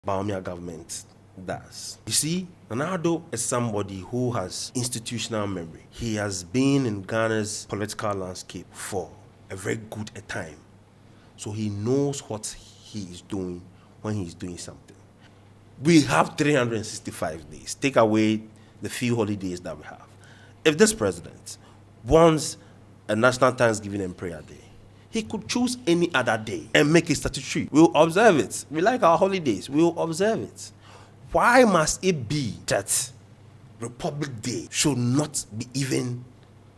Bawumia government does. You see, Ronaldo is somebody who has institutional memory. He has been in Ghana's political landscape for a very good a time. So he knows what he is doing when he is doing something. We have 365 days. Take away the few holidays that we have. If this president wants a National Thanksgiving and Prayer Day, he could choose any other day and make it statutory. We'll observe it. We like our holidays. We'll observe it. Why must it be that Republic Day should not be even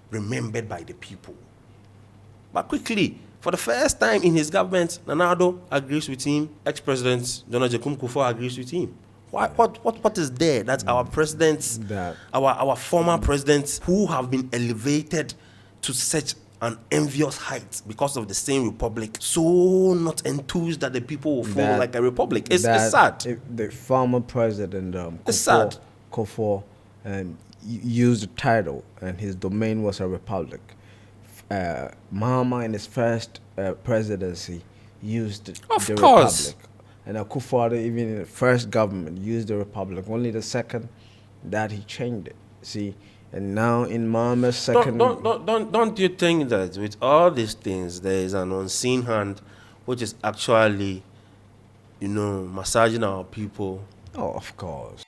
remembered by the people? But quickly, for the first time in his government, Ronaldo agrees with him. Ex-President Donald Jacob Kufuor agrees with him. What is there that our presidents, our former presidents who have been elevated to such an envious height because of the same republic, so not enthused that the people will follow like a republic? It's sad. The former president, Kufuor, used the title, and his domain was a republic. Mahama in his first presidency used the republic. And Akufo-Addo, even in the first government, used the republic. Only the second that he changed it. See, and now in Mahama's second... Don't you think that with all these things, there is an unseen hand which is actually, massaging our people? Oh, of course.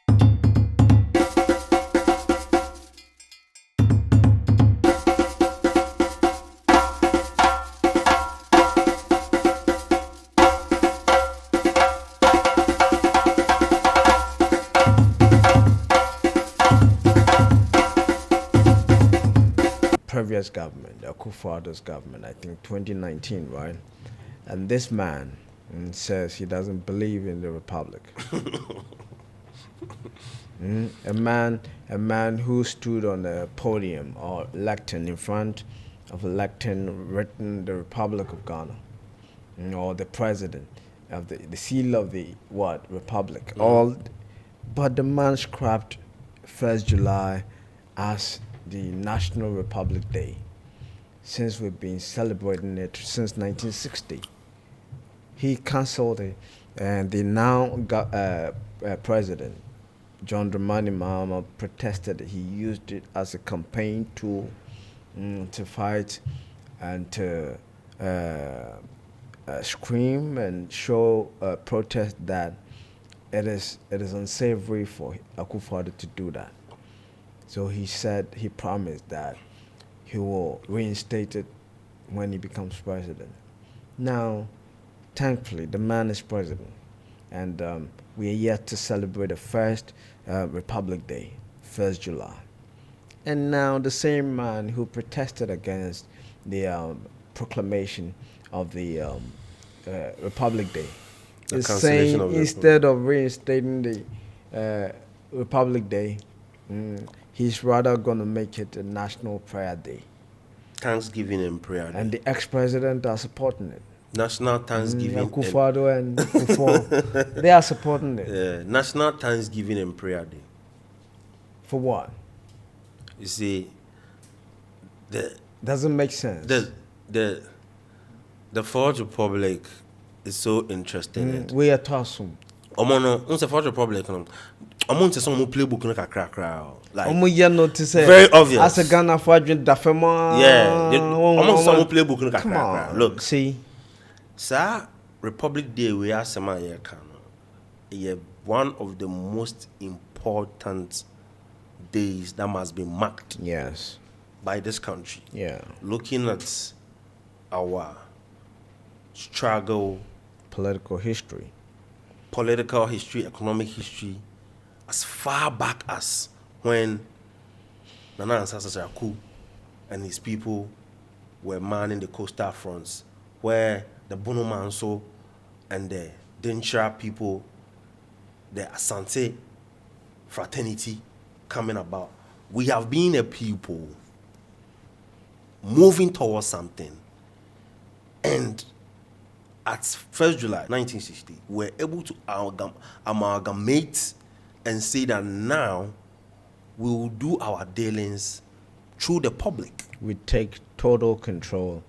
Previous government, the Akufo-Addo's government, I think 2019, right? And this man says he doesn't believe in the republic. A man who stood on a podium or lectern in front of a lectern written the Republic of Ghana, or the president of the seal of the republic. But the man scrapped 1st July as the National Republic Day, since we've been celebrating it since 1960. He cancelled it, and the now president, John Dramani Mahama, protested. He used it as a campaign tool to fight and to scream and show protest that it is unsavory for Akufo-Addo to do that. So he promised that he will reinstate it when he becomes president. Now, thankfully, the man is president, and we are yet to celebrate the first Republic Day, 1st July. And now the same man who protested against the proclamation of the Republic Day is saying instead of reinstating the Republic Day, he's rather going to make it a National Prayer Day. Thanksgiving and Prayer Day. And the ex-president are supporting it. National Thanksgiving. Akufo-Addo and Kufuor, they are supporting it. Yeah, National Thanksgiving and Prayer Day. For what? You see, doesn't make sense. The Fourth Republic is so interesting. We are tossing. The Fourth Republic. Playbook like very obvious. As a Ghana for Dafema. Yeah, playbook. Come on, look, see. Sir, Republic Day we are one of the most important days that must be marked. Yes. By this country. Yeah. Looking at our struggle, political history, economic history, as far back as when Nana Nsasa and his people were manning the coastal fronts, where the Bono Manso and the Denchira people, the Asante fraternity coming about. We have been a people moving towards something. And at 1st July 1960, we were able to amalgamate and say that now we will do our dealings through the public. We take total control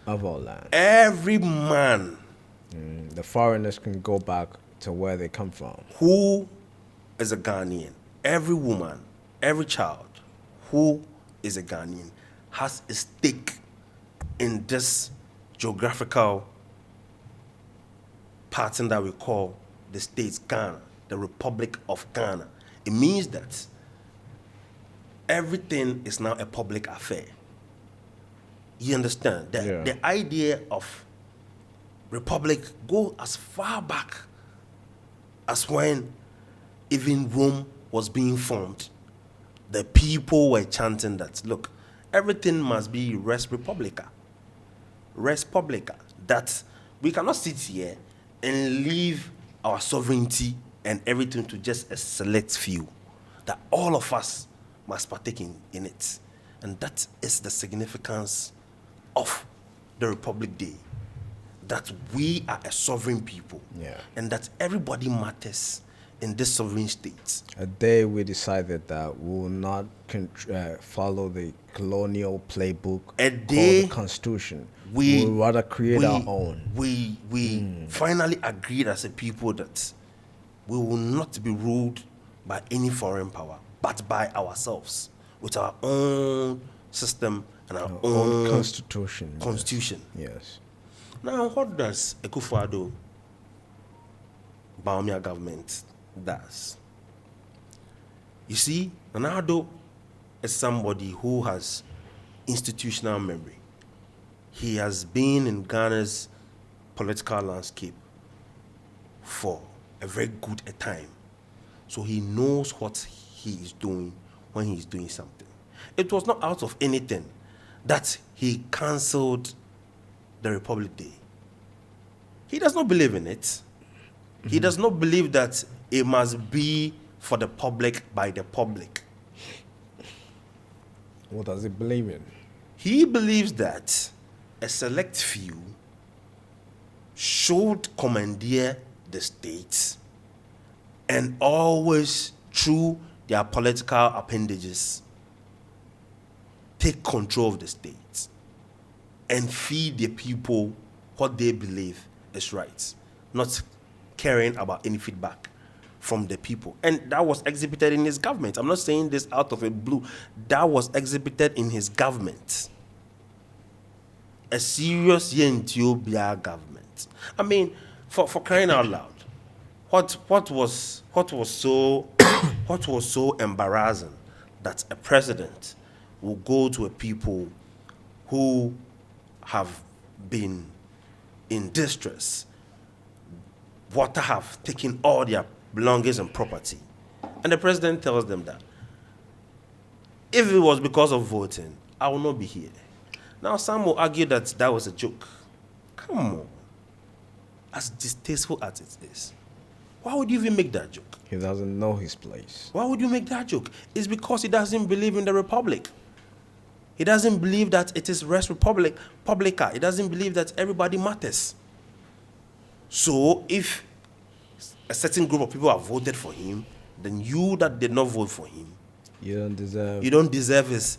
of our land. Every man. The foreigners can go back to where they come from. Who is a Ghanaian? Every woman, every child who is a Ghanaian has a stake in this geographical pattern that we call the states Ghana, the Republic of Ghana. It means that everything is now a public affair. You understand? The idea of republic go as far back as when even Rome was being formed. The people were chanting that, look, everything must be res publica. Res publica. That we cannot sit here and leave our sovereignty and everything to just a select few. That all of us must partake in it. And that is the significance of the Republic Day. That we are a sovereign people. Yeah. And that everybody matters in this sovereign state. A day we decided that we will not follow the colonial playbook called the Constitution. We would rather create our own. We finally agreed as a people that we will not be ruled by any foreign power, but by ourselves, with our own system and our own constitution. Yes. Now, what does Akufo-Addo Bawumia government does? You see, Nana-Addo is somebody who has institutional memory. He has been in Ghana's political landscape for a very good a time. So he knows what he is doing when he is doing something. It was not out of anything that he cancelled the Republic Day. He does not believe in it. Mm-hmm. He does not believe that it must be for the public by the public. What does he believe in? He believes that a select few should commandeer the state and always, through their political appendages, take control of the state and feed the people what they believe is right, not caring about any feedback from the people. And that was exhibited in his government. I'm not saying this out of a blue. That was exhibited in his government. A serious Ethiopia government. I mean, for crying out loud, what was so embarrassing that a president will go to a people who have been in distress, water have taken all their belongings and property, and the president tells them that if it was because of voting, I will not be here. Now some will argue that that was a joke. Come on. As distasteful as it is, why would you even make that joke? He doesn't know his place. Why would you make that joke? It's because he doesn't believe in the republic. He doesn't believe that it is res publica. He doesn't believe that everybody matters. So if a certain group of people have voted for him, then you that did not vote for him, you don't deserve his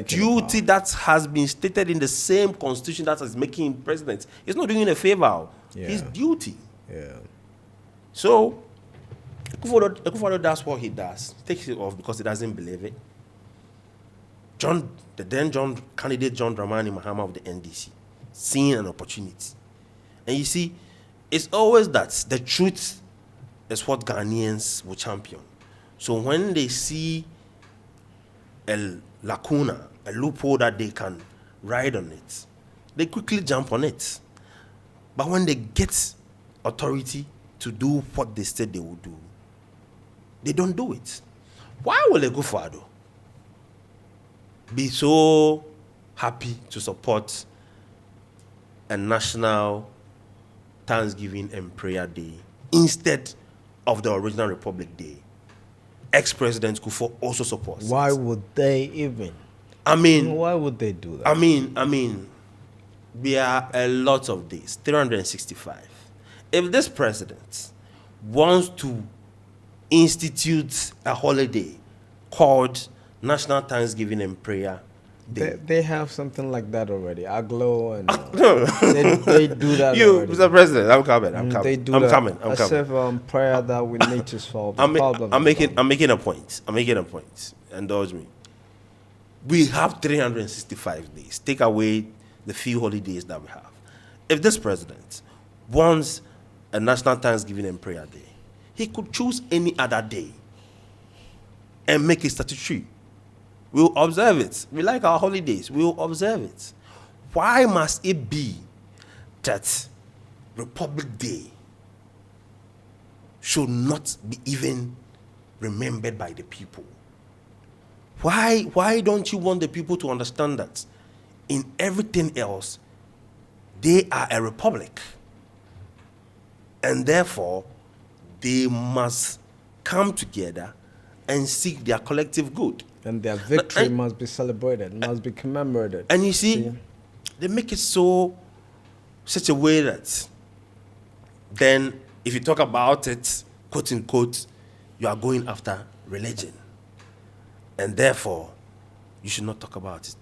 duty that has been stated in the same constitution that is making him president. He's not doing a favor. Yeah. His duty. Yeah. So Akufo-Addo does what he does. Takes it off because he doesn't believe it. The then candidate John Dramani Mahama of the NDC, seeing an opportunity. And you see, it's always that the truth is what Ghanaians will champion. So when they see a lacuna, a loophole that they can ride on it, they quickly jump on it. But when they get authority to do what they said they will do, they don't do it. Why will Akufo-Addo be so happy to support a national Thanksgiving and Prayer Day instead of the original Republic Day? Ex-President Kufuor also supports. Why would they even? Why would they do that? I mean, there are a lot of days, 365. If this president wants to institute a holiday called National Thanksgiving and Prayer day. They have something like that already. Aglo and No. they do that You, already. Mr. President, I'm coming. I'm coming. They do I'm that coming. I'm as coming. if prayer that we need to solve the I'm, problem. I'm making a point. I'm making a point. Indulge me. We have 365 days. Take away the few holidays that we have. If this president wants a National Thanksgiving and Prayer Day, he could choose any other day and make it statutory. We'll observe it. We like our holidays. We'll observe it. Why must it be that Republic Day should not be even remembered by the people? Why don't you want the people to understand that in everything else, they are a republic? And therefore, they must come together and seek their collective good. And their victory must be celebrated, must be commemorated. And you see, they make it such a way that then if you talk about it, quote unquote, you are going after religion. And therefore, you should not talk about it.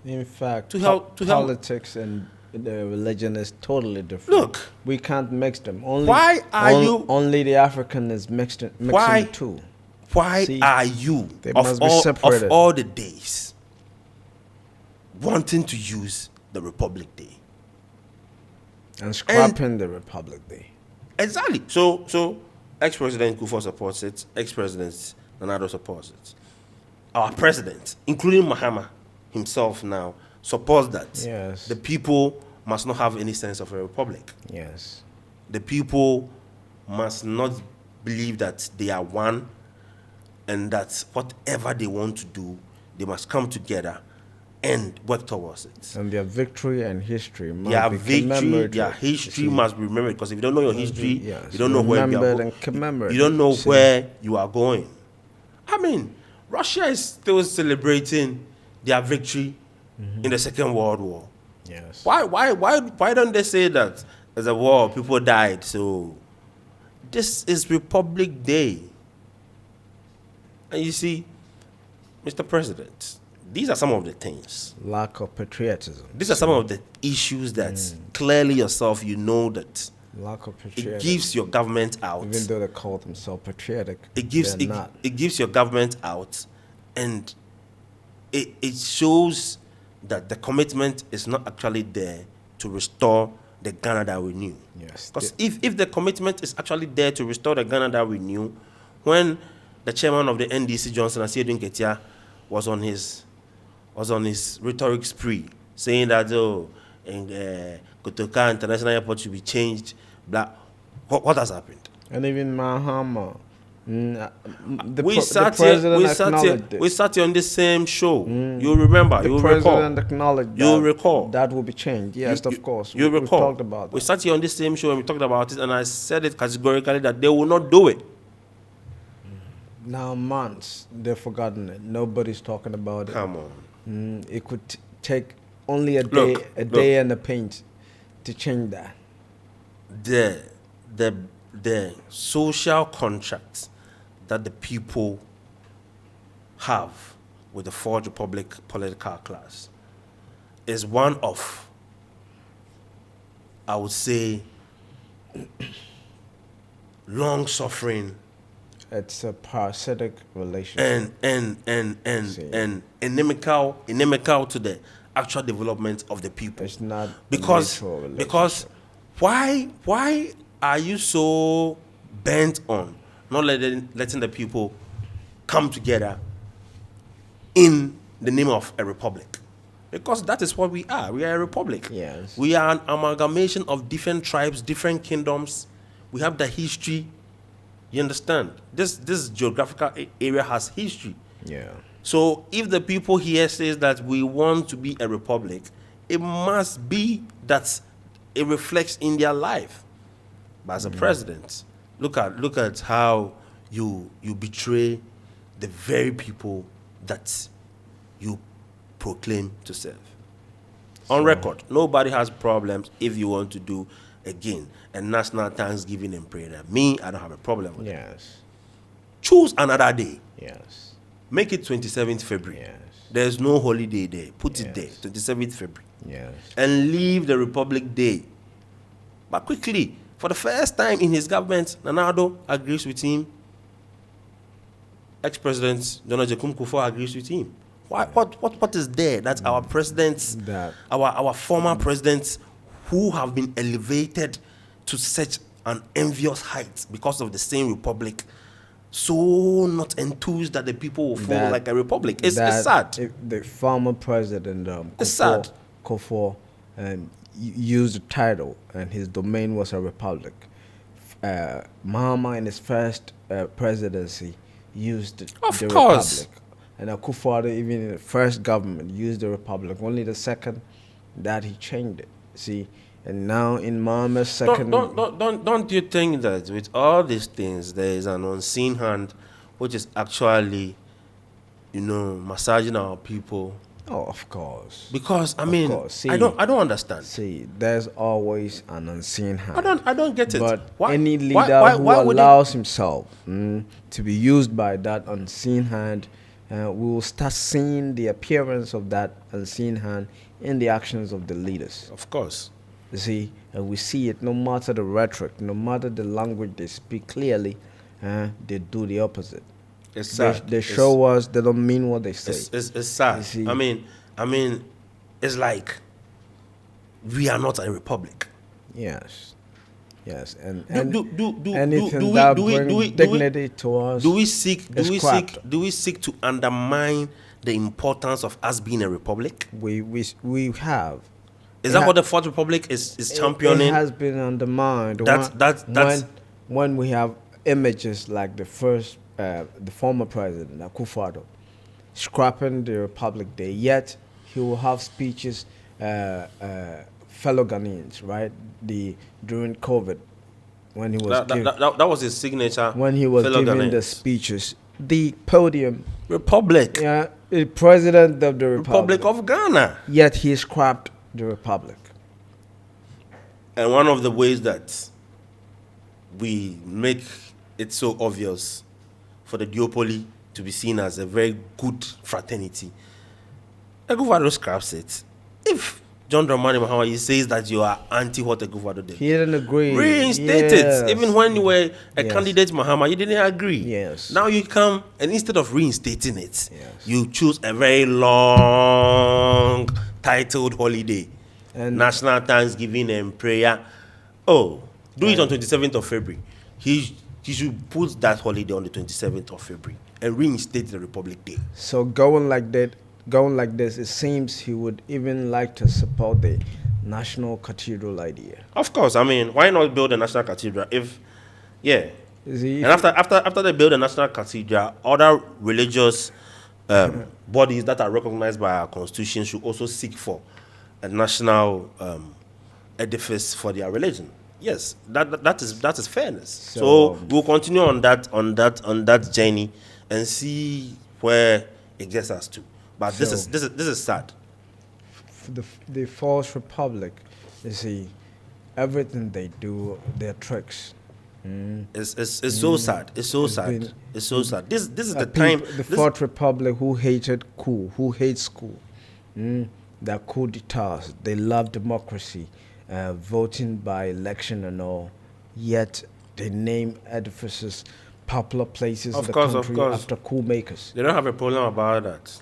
In fact, help politics and the religion is totally different. Look, we can't mix them. Only the African is mixing the two. Why are you of all the days wanting to use the Republic Day and scrapping the Republic Day? Exactly. So ex-president Kufuor supports it. Ex-president Nana supports it. Our president, including Mahama himself now, supports that. Yes. The people must not have any sense of a republic. Yes. The people must not believe that they are one and that whatever they want to do, they must come together and work towards it. And their victory and history must be commemorated. Their history must be remembered, because if you don't know your history, you don't know where you are going. You don't know where you are going. I mean, Russia is still celebrating their victory in the Second World War. Yes. Why don't they say that as a war people died? So this is Republic Day. And you see, Mr. President, these are some of the things. Lack of patriotism. These are some of the issues that clearly yourself, you know that lack of patriotism. It gives your government out. Even though they call themselves patriotic, it gives your government out, and it shows that the commitment is not actually there to restore the Ghana that we knew. Yes. Because if the commitment is actually there to restore the Ghana that we knew, when the chairman of the NDC, Johnson Asiedu Nketia, was on his rhetoric spree, saying that Kotoka International Airport should be changed, blah. What has happened? And even Mahama, we sat here on the same show. You remember? You president acknowledged you recall that will be changed. Yes, of course. You recall? We talked about that. We sat here on the same show and we talked about it, and I said it categorically that they will not do it. Now months they've forgotten it. Nobody's talking about it. Come on. It could take only a day and a paint to change that. The social contract that the people have with the Fourth Republic political class is one of, I would say, long-suffering. It's a parasitic relationship. And inimical to the actual development of the people. It's not because why are you so bent on not letting the people come together in the name of a republic? Because that is what we are. We are a republic. Yes. We are an amalgamation of different tribes, different kingdoms. We have the history. You understand? This geographical area has history. Yeah. So if the people here says that we want to be a republic, it must be that it reflects in their life. But as a president, look at how you betray the very people that you proclaim to serve. On record, nobody has problems if you want to do again a national Thanksgiving and prayer. Me, I don't have a problem with it. Yes. Choose another day. Yes. Make it 27th February. Yes. There's no holiday there. Put it there, Yes. 27th February. Yes. And leave the Republic Day. But quickly, for the first time in his government, Nana-Addo agrees with him. Ex-President Donald J. Kufuor agrees with him. What is there that our presidents, our former presidents, who have been elevated to such an envious height because of the same republic, so not enthused that the people will follow like a republic? It's sad. The former president, It's sad. Kufuor, used the title, and his domain was a republic. Mahama in his first presidency used the course. republic, and Akufo-Addo even in the first government used the republic. Only the second that he changed it. See, and now in Mahama's second. Don't you think that with all these things there is an unseen hand, which is actually, massaging our people? Oh, of course. Because See, I don't understand. See, there's always an unseen hand. I don't get it. But why, any leader why who allows himself to be used by that unseen hand, we will start seeing the appearance of that unseen hand in the actions of the leaders. Of course. You see, and we see it no matter the rhetoric, no matter the language they speak clearly, they do the opposite. It's sad. They show us they don't mean what they say. It's sad. I mean, it's like we are not a republic. Yes, and do anything that brings dignity to us. Do we seek to undermine the importance of us being a republic? We have. Is that what the Fourth Republic is championing? It has been undermined. When we have images like the former president Akufo-Addo scrapping the Republic Day, yet he will have speeches, fellow Ghanaians, right? During COVID, when he was that was his signature. When he was giving Ghanaians. the speeches, the podium, Republic, the president of the Republic of Ghana. Yet he scrapped the Republic. And one of the ways that we make it so obvious for the duopoly to be seen as a very good fraternity, Akufo-Addo scraps it. If John Dramani Mahama says that you are anti what Akufo-Addo did, he didn't agree. Reinstate it. Even when you were a candidate, Mahama, you didn't agree. Yes. Now you come, and instead of reinstating it, you choose a very long titled holiday, and National Thanksgiving and Prayer. Oh, do it on 27th of February. He should put that holiday on the 27th of February and reinstate the Republic Day. So going like this, it seems he would even like to support the National Cathedral idea. Of course, why not build a National Cathedral and after they build a National Cathedral, other religious bodies that are recognized by our Constitution should also seek for a national edifice for their religion. Yes, that is fairness. So we'll continue on that journey and see where it gets us to. But this is sad. The Fourth Republic, you see, everything they do, their tricks. It's so sad. It's so sad. It's so sad. This is the time. The Fourth Republic who hated coup, who hates coup. They're coup d'etats. They love democracy, voting by election and all. Yet they name edifices, popular places in the country after coup makers. They don't have a problem about that.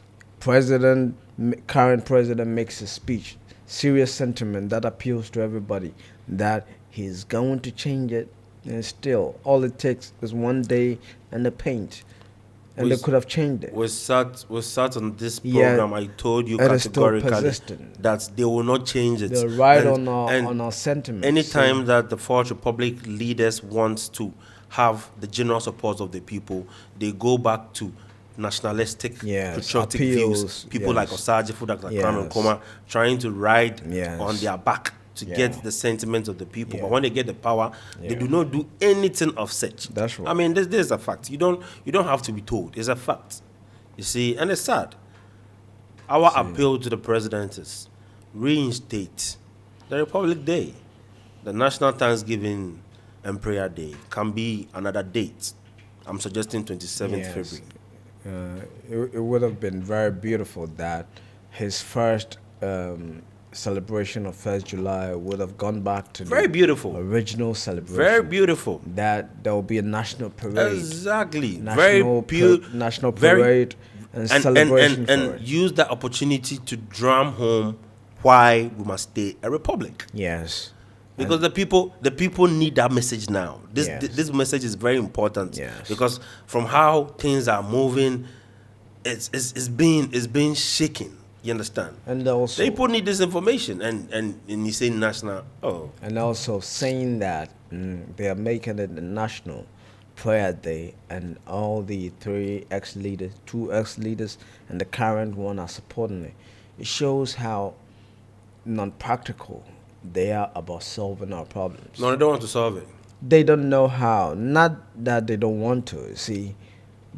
Current president makes a speech, serious sentiment that appeals to everybody that he's going to change it, and still all it takes is one day and the paint, and they could have changed it. We sat on this program. I told you categorically that they will not change it. They're right on our sentiments. Anytime that the Fourth Republic leaders want to have the general support of the people, they go back to nationalistic, patriotic views. People like Osagyefo, Dr. Kwame Nkrumah, trying to ride on their back to get the sentiments of the people. But when they get the power, they do not do anything of such. That's right. This is a fact. You don't have to be told. It's a fact. You see, and it's sad. Our appeal to the president is reinstate the Republic Day. The National Thanksgiving and Prayer Day can be another date. I'm suggesting 27th February. it would have been very beautiful that his first celebration of 1st July would have gone back to Very the beautiful. original Very celebration. beautiful. That there will be a national parade, Exactly. national Very, parade and celebration for it. use that opportunity to drum home why we must stay a republic. Yes, Because the people need that message now. Yes. This message is very important. Yes. Because from how things are moving, it's being shaken. You understand? and also The people need this information, and you say national. Oh, and also saying that they are making it a national prayer day, and all the two ex-leaders, and the current one are supporting it. It shows how non-practical they are about solving our problems. no, they don't want to solve it. They don't know how. Not that they don't want to. See,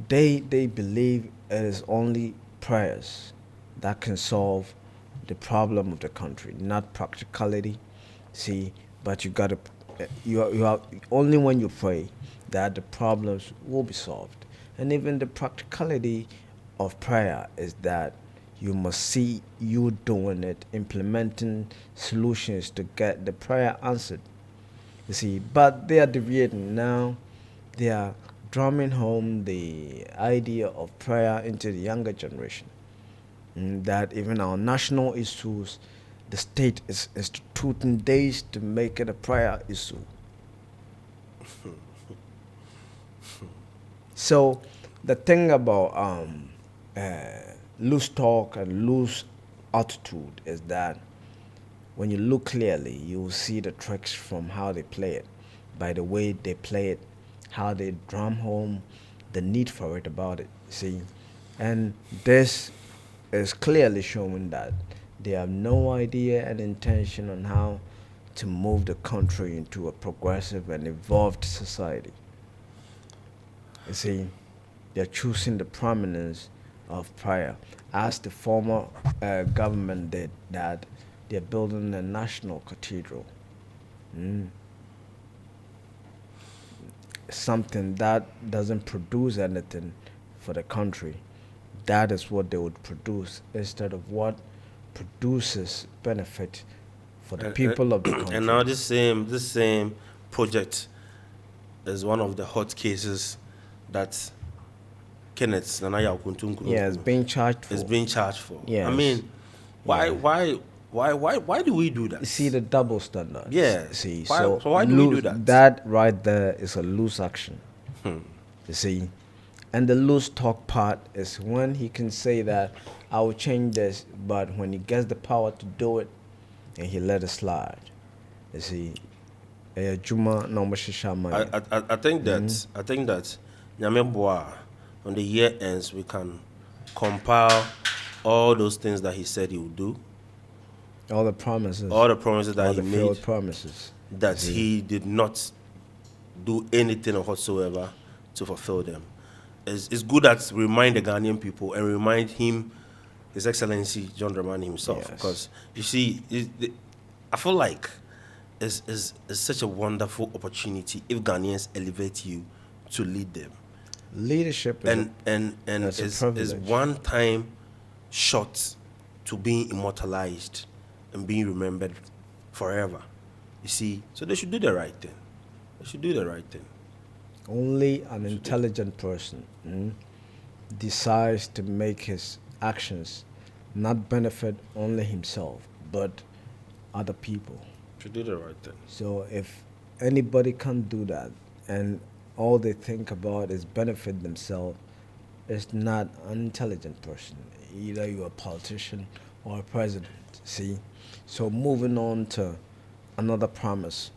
they believe it is only prayers that can solve the problem of the country, not practicality. See, but you gotta you have only when you pray that the problems will be solved. And even the practicality of prayer is that you must see you doing it, implementing solutions to get the prayer answered. You see, but they are deviating now. They are drumming home the idea of prayer into the younger generation. That even our national issues, the state is instituting days to make it a prayer issue. So the thing about loose talk and loose attitude is that when you look clearly, you will see the tricks from how they play it, by the way they play it, how they drum home the need for it about it. See, and this is clearly showing that they have no idea and intention on how to move the country into a progressive and evolved society. You see, they're choosing the prominence of prayer, as the former government did, that they're building a national cathedral. Something that doesn't produce anything for the country. That is what they would produce instead of what produces benefit for the people of the country. And now this same project is one of the hot cases that Kenneth Nanaya Okuntunku Yeah, it's being charged for. is being charged for. I Yes. mean, why Yeah. why do we do that? See the double standard. Yeah. See, So why do we do loose- that? That right there is a loose action. You see, and the loose talk part is when he can say that I will change this, but when he gets the power to do it, and he let it slide. You see, Juma no Mashisha money. I think that Nyame Boa, when the year ends, we can compile all those things that he said he would do, All the promises, all the promises that all he the made, failed promises. that he did not do anything or whatsoever to fulfill them. It's good that we remind the Ghanaian people and remind him, His Excellency John Dramani himself, Yes. because you see, I feel like it's such a wonderful opportunity if Ghanaians elevate you to lead them, Leadership is and that's a is privilege. one time shot to being immortalized and being remembered forever. You see, so they should do the right thing. They should do the right thing. only an intelligent person decides to make his actions not benefit only himself but other people. Should do the right thing. So if anybody can't do that and all they think about is benefit themselves, it's not an intelligent person. Either you're a politician or a president. See? So moving on to another promise.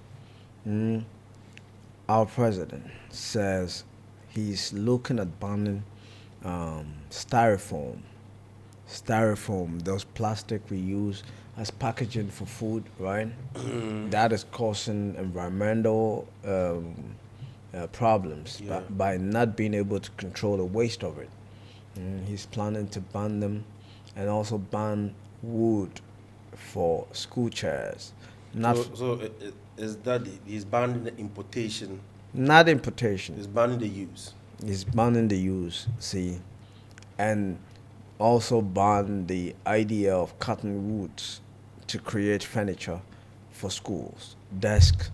Our president says he's looking at banning styrofoam. Styrofoam, those plastic we use as packaging for food, right? That is causing environmental problems Yeah. by not being able to control the waste of it. He's planning to ban them and also ban wood for school chairs. Not Is that he's banning the importation? not importation. He's banning the use. He's banning the use. See, and also ban the idea of cutting woods to create furniture for schools, desks.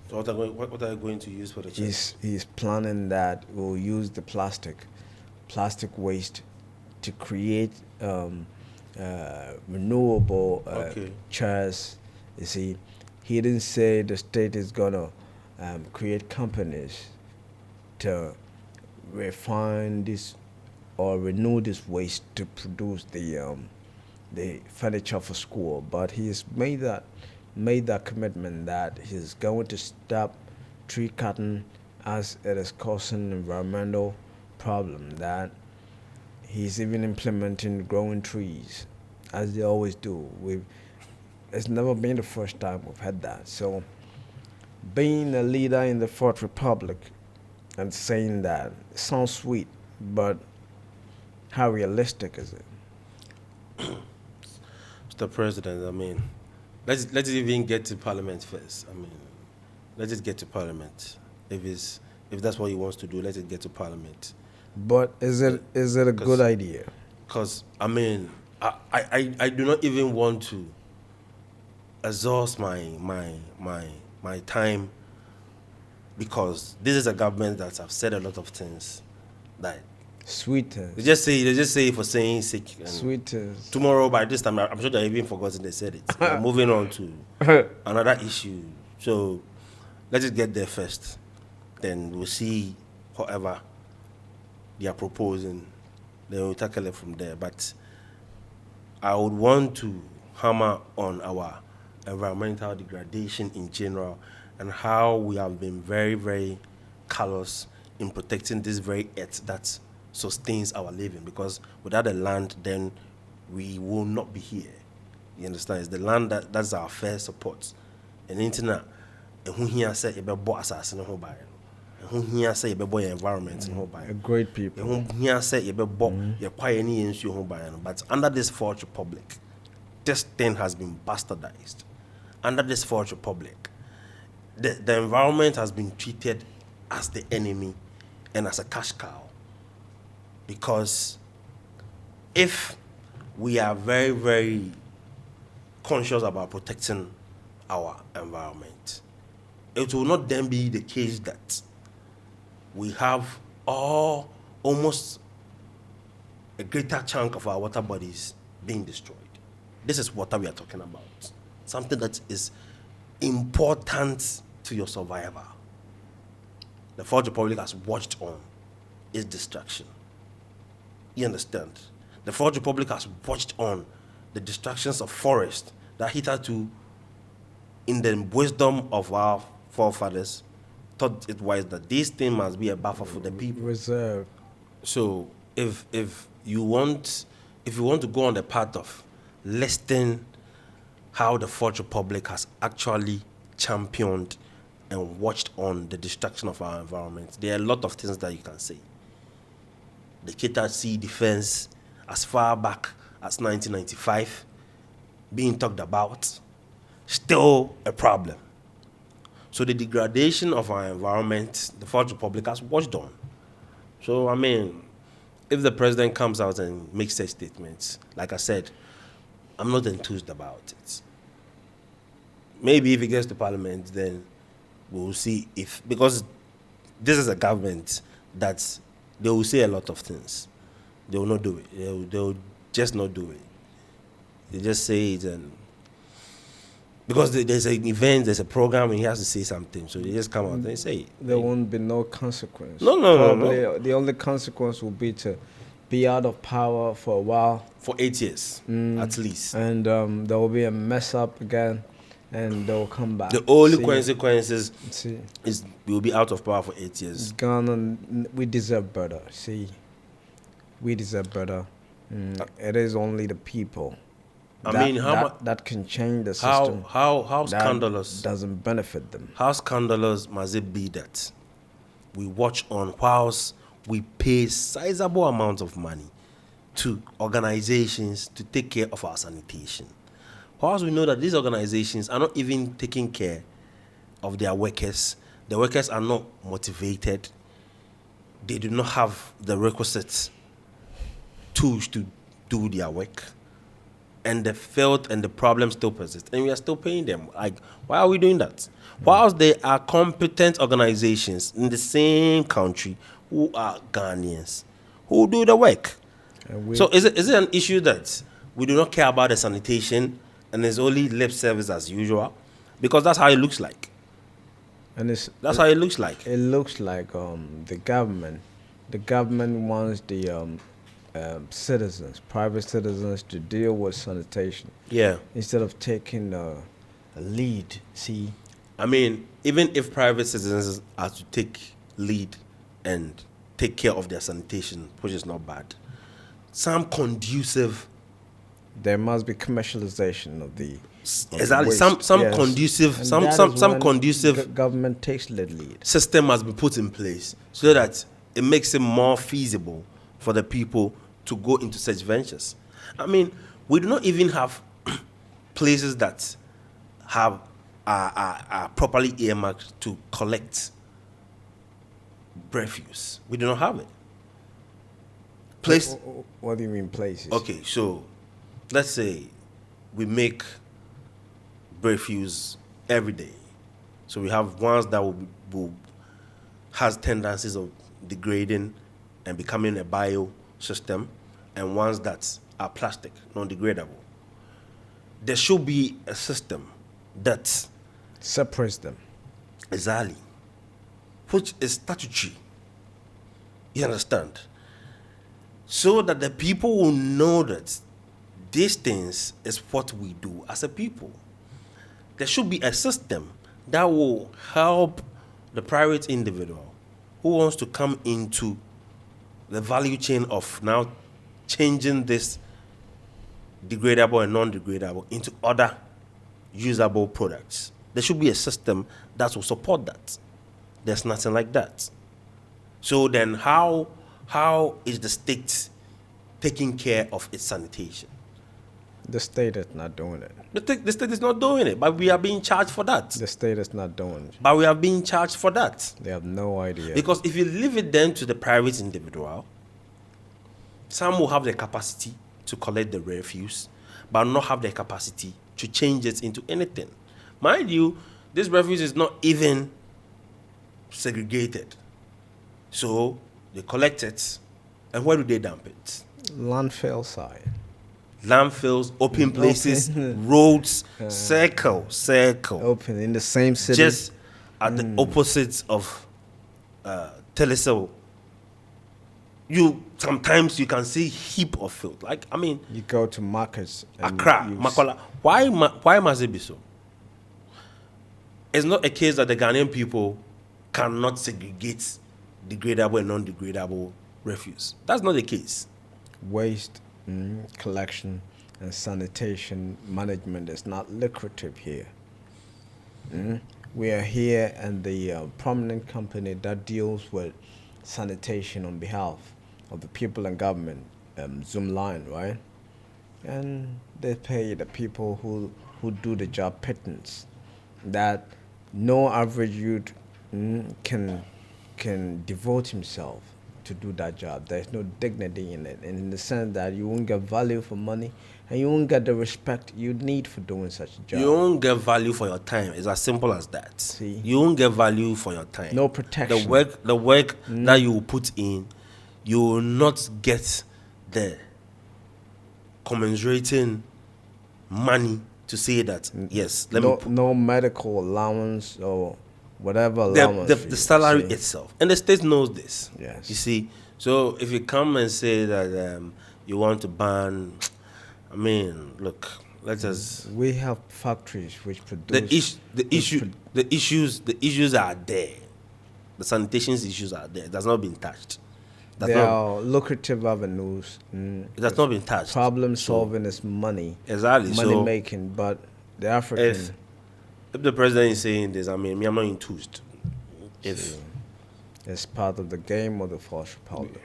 So what are you going to use for the chairs? He's planning that we'll use the plastic waste to create renewable Okay. chairs. You see, he didn't say the state is gonna create companies to refine this or renew this waste to produce the furniture for school. But he's made that commitment that he's going to stop tree cutting as it is causing environmental problem. That he's even implementing growing trees, as they always do. It's never been the first time we've had that. So, being a leader in the Fourth Republic and saying that sounds sweet, but how realistic is it? Mr. President, I mean, let's even get to Parliament first. I mean, let's just get to Parliament. If that's what he wants to do, let it get to Parliament. But is it a good idea? Because I mean, I do not even want to exhaust my time, because this is a government that have said a lot of things that Sweetest. they just say it for saying sake. And Sweetest. tomorrow by this time, I'm sure they're even forgotten they said it. We're moving on to another issue. So let's just get there first. Then we'll see whatever they are proposing. Then we'll tackle it from there. But I would want to hammer on our environmental degradation in general and how we have been very, very callous in protecting this very earth that sustains our living. Because without the land, then we will not be here. You understand? It's the land that's our first support. And internet, and who here say you better assassin who buy. And who here say you better environment who buy. A great people. And who here say you better you acquire any issue who buy. But under this Fourth Republic, this thing has been bastardized. Under this Fourth Republic, the environment has been treated as the enemy and as a cash cow. Because if we are very, very conscious about protecting our environment, it will not then be the case that we have almost a greater chunk of our water bodies being destroyed. This is water we are talking about. Something that is important to your survival. The Fourth Republic has watched on its destruction. You understand? The Fourth Republic has watched on the destructions of forest that hitherto, in the wisdom of our forefathers, thought it wise that this thing must be a buffer for the people. Reserve. So if you want to go on the path of listing how the Fourth Republic has actually championed and watched on the destruction of our environment, there are a lot of things that you can say. The Cater Sea defense, as far back as 1995, being talked about, still a problem. So the degradation of our environment, the Fourth Republic has watched on. So, I mean, if the president comes out and makes such statements, like I said, I'm not enthused about it. Maybe if it gets to Parliament, then we'll see if, because this is a government that they will say a lot of things. They will not do it. They will just not do it. They just say it, and because there's an event, there's a program, and he has to say something, so they just come out and say it. There won't be no consequence. No. Probably the only consequence will be to be out of power for a while. For 8 years, at least. And there will be a mess up again, and they will come back. The only consequences See, is we will be out of power for 8 years. Ghana, we deserve better. See, we deserve better. It is only the people. I mean, that can change the system. How That scandalous doesn't benefit them. How scandalous must it be that we watch on whilst we pay sizable amounts of money to organizations to take care of our sanitation, whilst we know that these organizations are not even taking care of their workers. The workers are not motivated. They do not have the requisite tools to do their work, and the filth and the problem still persist, and we are still paying them. Like, why are we doing that? Whilst there are competent organizations in the same country who are Ghanaians who do the work. So is it an issue that we do not care about the sanitation and there's only lip service as usual? Because that's how it looks like. And That's how it looks like. It looks like the government wants the citizens, private citizens, to deal with sanitation. Yeah. Instead of taking a lead. See, I mean, even if private citizens are to take lead and take care of their sanitation, which is not bad, some conducive. there must be commercialization of the Exactly. waste. Some Yes. conducive, And some that some is some when conducive government takes the lead. system must be put in place so that it makes it more feasible for the people to go into such ventures. I mean, we do not even have places that have are properly earmarked to collect refuse. We do not have it. Place. What do you mean places? Okay, so let's say we make refuse every day. So we have ones that will has tendencies of degrading and becoming a bio system, and ones that are plastic, non-degradable. There should be a system that Separates them. exactly, which is statutory. You understand? So that the people will know that these things is what we do as a people. There should be a system that will help the private individual who wants to come into the value chain of now changing this degradable and non-degradable into other usable products. There should be a system that will support that. There's nothing like that. So then how is the state taking care of its sanitation? The state is not doing it. The state is not doing it, but we are being charged for that. The state is not doing it. But we are being charged for that. They have no idea. Because if you leave it then to the private individual, some will have the capacity to collect the refuse, but not have the capacity to change it into anything. Mind you, this refuse is not even segregated. So they collect it, and where do they dump it? Landfill side. Landfills, open places, roads, circle. Open in the same city. Just at the opposites of Telecel. Sometimes you can see heap of filth. Like, I mean, You go to markets. and Accra, you Makola. Why must it be so? It's not a case that the Ghanaian people cannot segregate degradable and non-degradable refuse. That's not the case. Waste collection and sanitation management is not lucrative here. We are here, and the prominent company that deals with sanitation on behalf of the people and government, Zoomline, right? And they pay the people who do the job pittance that no average youth can devote himself to do that job. There's no dignity in it, and in the sense that you won't get value for money, and you won't get the respect you need for doing such a job. You won't get value for your time. It's as simple as that. See? You won't get value for your time. No protection. The work that you will put in, you will not get the commensurating money to say that, yes, let me put No medical allowance or whatever allowance. the salary itself. And the state knows this. Yes. You see, so if you come and say that you want to ban, I mean, look, let us. We have factories which produce. The issues are there. The sanitation issues are there. It has not been touched. There are lucrative avenues. It has not been touched. Problem solving is money. Exactly. Money So making, but the African. if the president is saying this, I mean, me, I'm not enthused. If It's part of the game of the False Republic.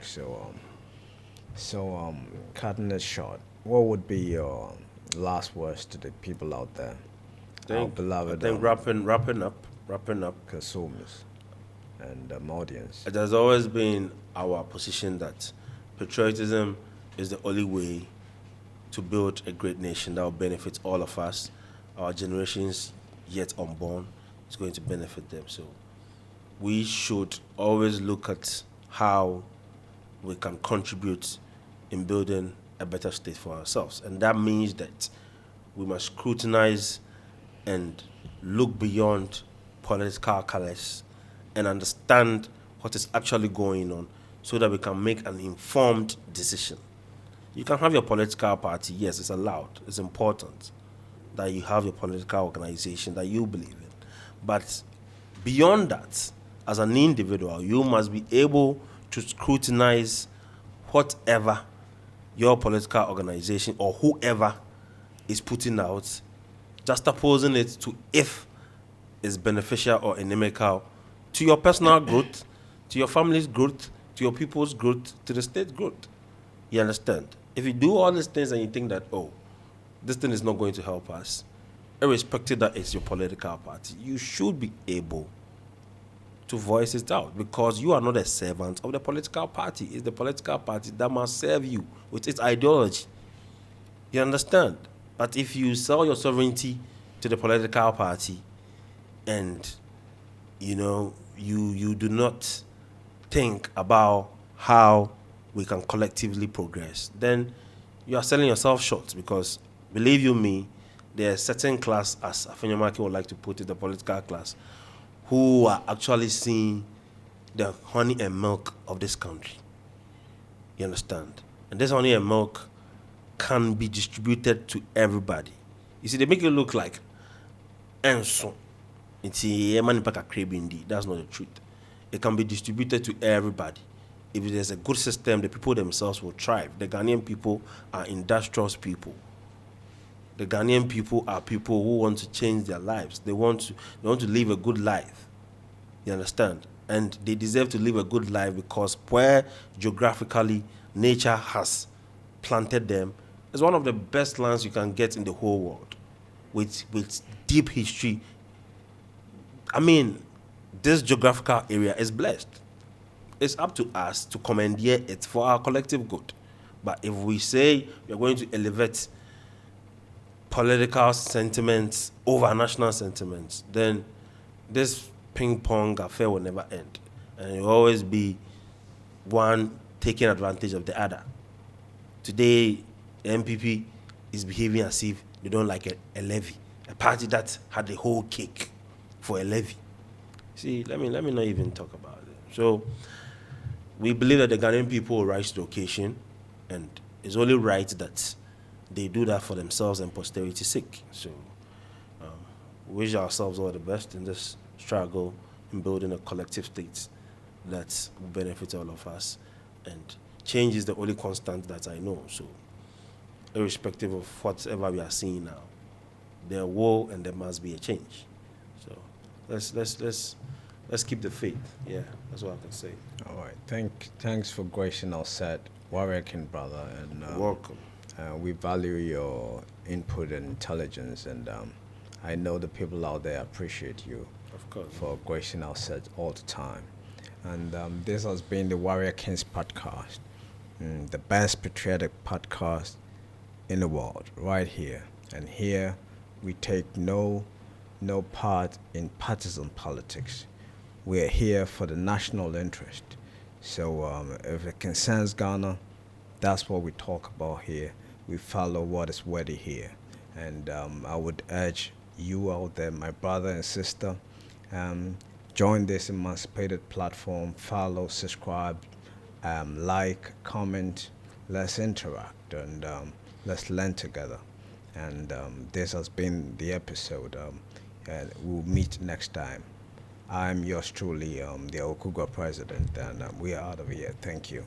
So, cutting it short, what would be your last words to the people out there, our beloved I think wrapping up. consumers and audience? It has always been our position that patriotism is the only way to build a great nation that will benefit all of us. Our generations yet unborn is going to benefit them. So we should always look at how we can contribute in building a better state for ourselves. And that means that we must scrutinize and look beyond political colors and understand what is actually going on so that we can make an informed decision. You can have your political party, yes, it's allowed, it's important that you have your political organization that you believe in. But beyond that, as an individual, you must be able to scrutinize whatever your political organization or whoever is putting out, just opposing it to if it's beneficial or inimical to your personal growth, to your family's growth, to your people's growth, to the state's growth. You understand? If you do all these things and you think that, oh, this thing is not going to help us, irrespective that it's your political party, you should be able to voice it out because you are not a servant of the political party. It's the political party that must serve you with its ideology. You understand? But if you sell your sovereignty to the political party and, you do not think about how we can collectively progress, then you are selling yourself short because, believe you me, there are certain class, as Afenyamaki would like to put it, the political class, who are actually seeing the honey and milk of this country. You understand? And this honey and milk can be distributed to everybody. You see, they make it look like enso. That's not the truth. It can be distributed to everybody. If there's a good system, the people themselves will thrive. The Ghanaian people are industrious people. The Ghanaian people are people who want to change their lives. They want to live a good life. You understand? And they deserve to live a good life because where geographically nature has planted them is one of the best lands you can get in the whole world, with deep history. I mean, this geographical area is blessed. It's up to us to commandeer it for our collective good. But if we say we're going to elevate political sentiments over national sentiments, then this ping pong affair will never end. And it will always be one taking advantage of the other. Today, the MPP is behaving as if they don't like a levy, a party that had the whole cake for a levy. See, let me not even talk about it. So, we believe that the Ghanaian people will rise to the occasion, and it's only right that they do that for themselves and posterity's sake. So, we wish ourselves all the best in this struggle in building a collective state that will benefit all of us. And change is the only constant that I know. So, irrespective of whatever we are seeing now, there will and there must be a change. So, let's keep the faith. Yeah, that's what I can say. All right. Thanks for gracing our set, Warrior King brother, and Welcome. we value your input and intelligence, and I know the people out there appreciate you Of course. for gracing our set all the time. And this has been the Warrior Kings podcast, the best patriotic podcast in the world, right here. And here we take no part in partisan politics. We're here for the national interest. So if it concerns Ghana, that's what we talk about here. We follow what is worthy here. And I would urge you out there, my brother and sister, join this emancipated platform, follow, subscribe, like, comment, let's interact, and let's learn together. And this has been the episode. And we'll meet next time. I'm yours truly, the Okugwa president, and we are out of here. Thank you.